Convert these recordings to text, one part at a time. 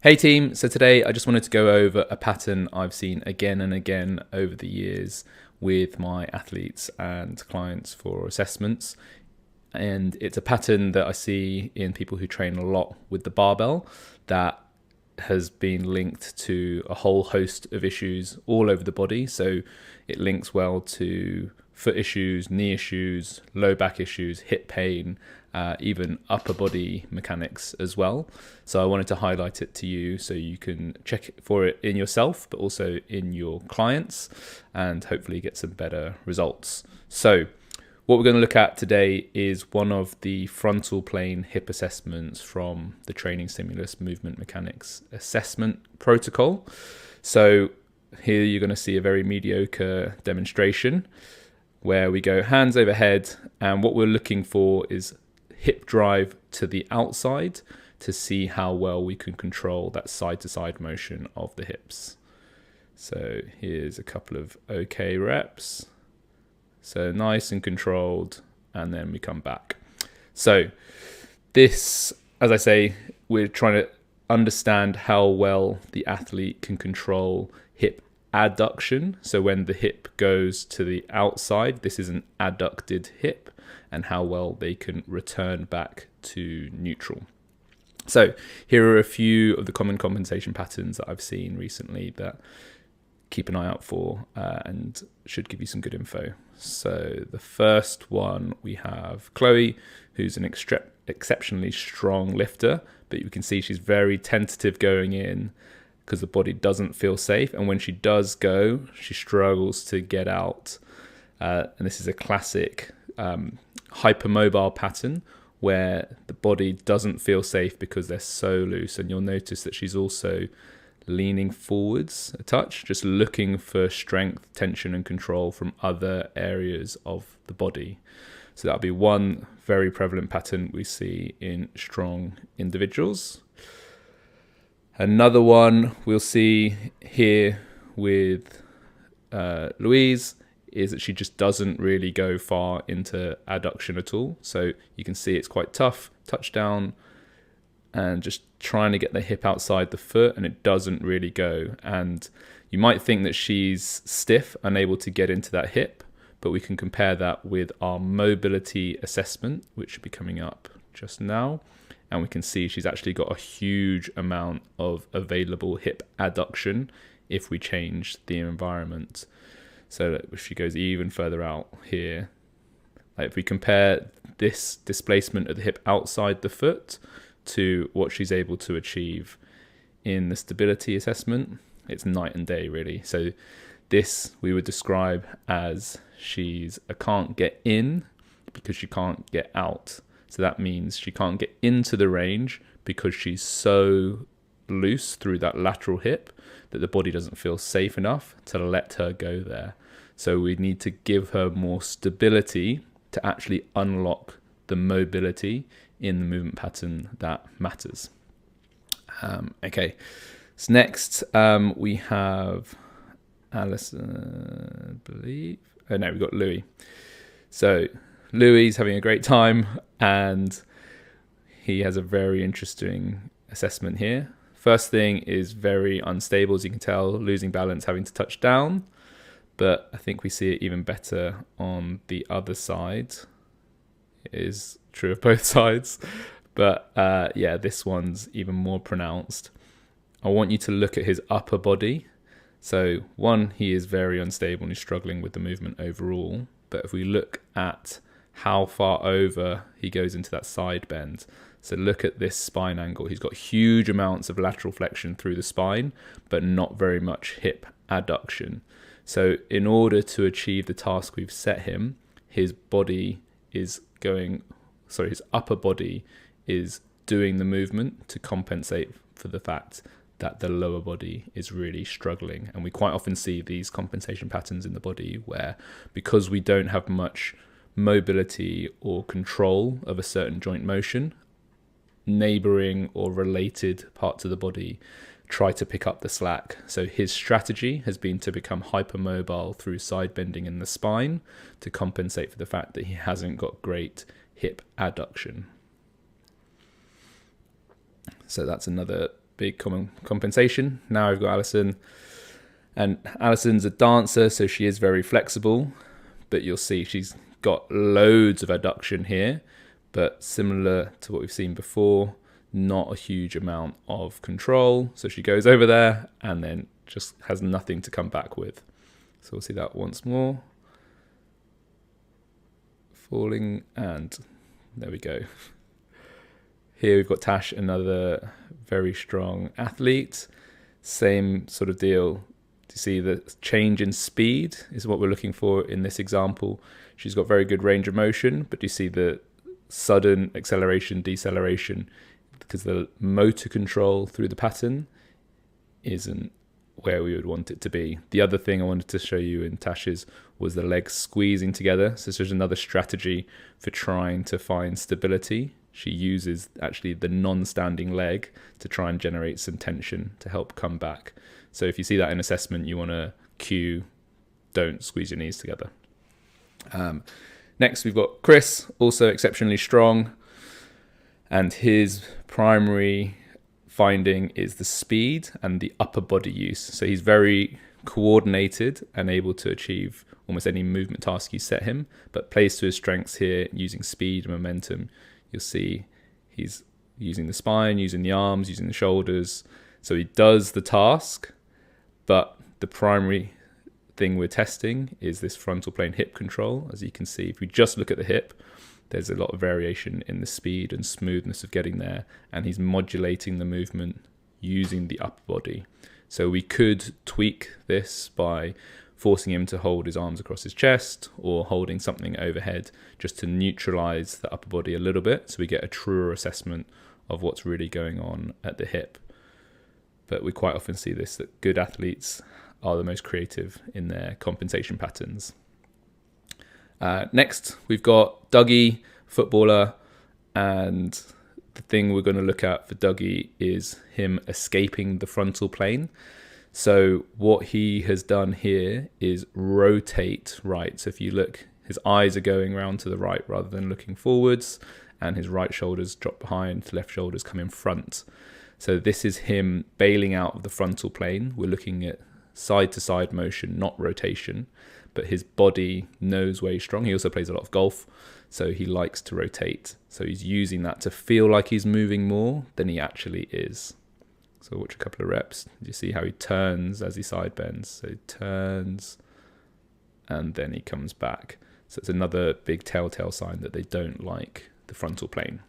Hey team, so today I just wanted to go over a pattern I've seen again and again over the years with my athletes and clients for assessments. And it's a pattern that I see in people who train a lot with the barbell that has been linked to a whole host of issues all over the body. So it links well to foot issues, knee issues, low back issues, hip pain, even upper body mechanics as well. So I wanted to highlight it to you so you can check for it in yourself, but also in your clients, and hopefully get some better results. So what we're going to look at today is one of the frontal plane hip assessments from the Training Stimulus Movement Mechanics Assessment Protocol. So here you're going to see a very mediocre demonstration where we go hands overhead, and what we're looking for is hip drive to the outside to see how well we can control that side-to-side motion of the hips. So here's a couple of okay reps. So nice and controlled, and then we come back. So this, as I say, we're trying to understand how well the athlete can control hip adduction. So when the hip goes to the outside, this is an adducted hip, and how well they can return back to neutral. So here are a few of the common compensation patterns that I've seen recently that keep an eye out for and should give you some good info. So the first one, we have Chloe, who's an exceptionally strong lifter, but you can see she's very tentative going in because the body doesn't feel safe. And when she does go, she struggles to get out. And this is a classic hypermobile pattern where the body doesn't feel safe because they're so loose. And you'll notice that she's also leaning forwards a touch, just looking for strength, tension and control from other areas of the body. So that'll be one very prevalent pattern we see in strong individuals. Another one we'll see here with Louise is that she just doesn't really go far into adduction at all. So you can see it's quite tough, touchdown, and just trying to get the hip outside the foot, and it doesn't really go. And you might think that she's stiff, unable to get into that hip, but we can compare that with our mobility assessment, which should be coming up just now. And we can see she's actually got a huge amount of available hip adduction if we change the environment. So if she goes even further out here, like if we compare this displacement of the hip outside the foot to what she's able to achieve in the stability assessment, it's night and day really. So this we would describe as she's a can't get in because she can't get out. So that means she can't get into the range because she's so loose through that lateral hip that the body doesn't feel safe enough to let her go there. So we need to give her more stability to actually unlock the mobility in the movement pattern that matters. Okay, so next we have Alison, I believe. Oh no, we've got Louis. So Louis is having a great time, and he has a very interesting assessment here. First thing is very unstable, as you can tell, losing balance, having to touch down. But I think we see it even better on the other side. It is true of both sides. But yeah, this one's even more pronounced. I want you to look at his upper body. So one, he is very unstable and he's struggling with the movement overall. But if we look at how far over he goes into that side bend, so look at this spine angle. He's got huge amounts of lateral flexion through the spine, but not very much hip adduction. So in order to achieve the task we've set him, his upper body is doing the movement to compensate for the fact that the lower body is really struggling. And we quite often see these compensation patterns in the body where, because we don't have much mobility or control of a certain joint motion, neighboring or related parts of the body try to pick up the slack. So his strategy has been to become hypermobile through side bending in the spine to compensate for the fact that he hasn't got great hip adduction. So that's another big common compensation. Now I've got Alison, and Alison's a dancer, so she is very flexible, but you'll see she's got loads of adduction here, but similar to what we've seen before, not a huge amount of control. So she goes over there and then just has nothing to come back with. So we'll see that once more. Falling, and there we go. Here we've got Tash, another very strong athlete. Same sort of deal. To see the change in speed is what we're looking for in this example. She's got very good range of motion, but you see the sudden acceleration, deceleration, because the motor control through the pattern isn't where we would want it to be. The other thing I wanted to show you in Tash's was the legs squeezing together. So this is another strategy for trying to find stability. She uses actually the non-standing leg to try and generate some tension to help come back. So if you see that in assessment, you want to cue, don't squeeze your knees together. Next, we've got Chris, also exceptionally strong. And his primary finding is the speed and the upper body use. So he's very coordinated and able to achieve almost any movement task you set him, but plays to his strengths here using speed and momentum. You'll see he's using the spine, using the arms, using the shoulders. So he does the task, but the primary thing we're testing is this frontal plane hip control. As you can see, if we just look at the hip, there's a lot of variation in the speed and smoothness of getting there, and he's modulating the movement using the upper body. So we could tweak this by forcing him to hold his arms across his chest or holding something overhead just to neutralize the upper body a little bit, so we get a truer assessment of what's really going on at the hip. But we quite often see this, that good athletes are the most creative in their compensation patterns. Next, we've got Dougie, footballer, and the thing we're going to look at for Dougie is him escaping the frontal plane. So what he has done here is rotate right. So if you look, his eyes are going around to the right rather than looking forwards, and his right shoulders drop behind, left shoulders come in front. So this is him bailing out of the frontal plane. We're looking at side-to-side motion, not rotation, but his body knows where he's strong. He also plays a lot of golf, so he likes to rotate. So he's using that to feel like he's moving more than he actually is. So watch a couple of reps. You see how he turns as he side bends. So he turns, and then he comes back. So it's another big telltale sign that they don't like the frontal plane.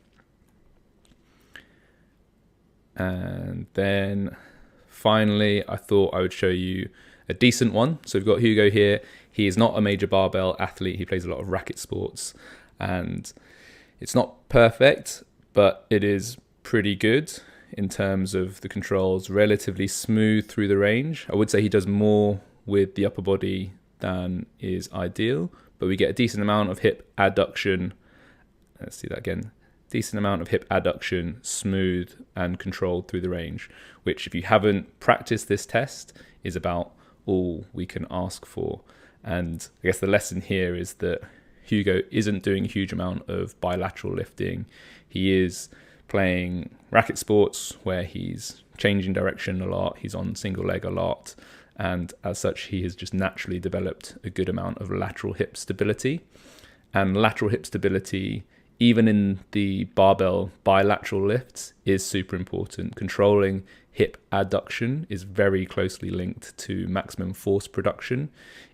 And then finally, I thought I would show you a decent one. So we've got Hugo here. He is not a major barbell athlete. He plays a lot of racket sports, and it's not perfect, but it is pretty good in terms of the controls, relatively smooth through the range. I would say he does more with the upper body than is ideal, but we get a decent amount of hip adduction. Let's see that again. Decent amount of hip adduction, smooth and controlled through the range, which if you haven't practiced this test is about all we can ask for. And I guess the lesson here is that Hugo isn't doing a huge amount of bilateral lifting. He is playing racket sports where he's changing direction a lot, he's on single leg a lot, and as such he has just naturally developed a good amount of lateral hip stability. And lateral hip stability, even in the barbell bilateral lifts, is super important. Controlling hip adduction is very closely linked to maximum force production.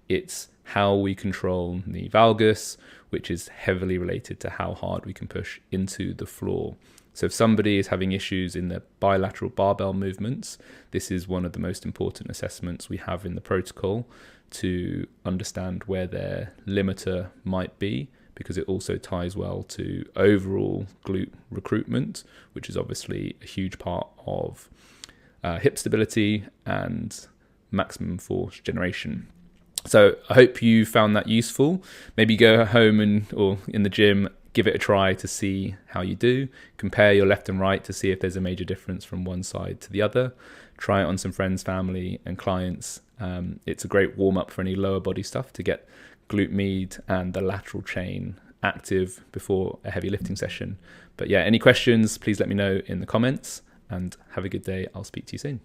It's how we control the valgus, which is heavily related to how hard we can push into the floor. So if somebody is having issues in their bilateral barbell movements, this is one of the most important assessments we have in the protocol to understand where their limiter might be, because it also ties well to overall glute recruitment, which is obviously a huge part of hip stability and maximum force generation. So I hope you found that useful. Maybe go home or in the gym, give it a try to see how you do. Compare your left and right to see if there's a major difference from one side to the other. Try it on some friends, family and clients. It's a great warm-up for any lower body stuff to get glute med and the lateral chain active before a heavy lifting session. But yeah, any questions, please let me know in the comments, and have a good day. I'll speak to you soon.